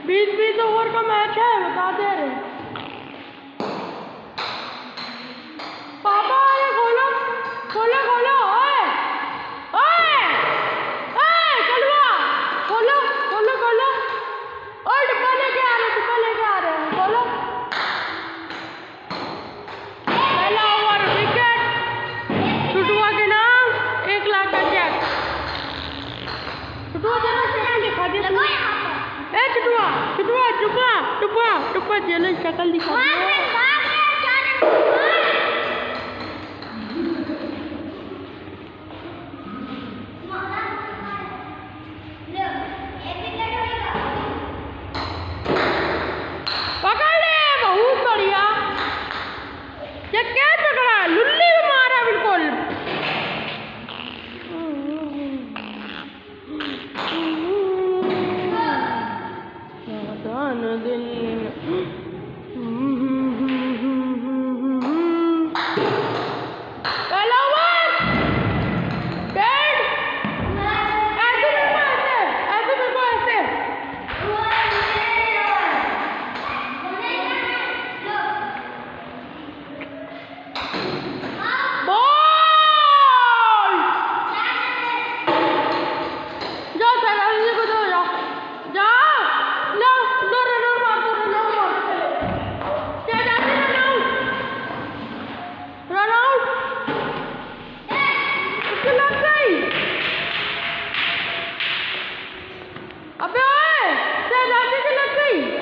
20 over का match है, बता दे रहे पापा। ये खोलो खोलो खोलो, ओए ओए ओए कलवा, खोलो खोलो खोलो। ओए डिब्बा लेके आ रहे, डिब्बा लेके आ रहे हैं, खोलो। पहला ओवर विकेट, छुटुआ के नाम 1 लाख का चेक। छुटुआ जरा शक्ल दिखा दे। ए छुटुआ छुटुआ छुटुआ छुटुआ छुटुआ जरा शक्ल दिखा दे। पकड़ ले, बहुत बढ़िया। ये क्या पकड़ा, लुल्ली भी मारा बिल्कुल। अबे ओए, सहजादी से लग गई।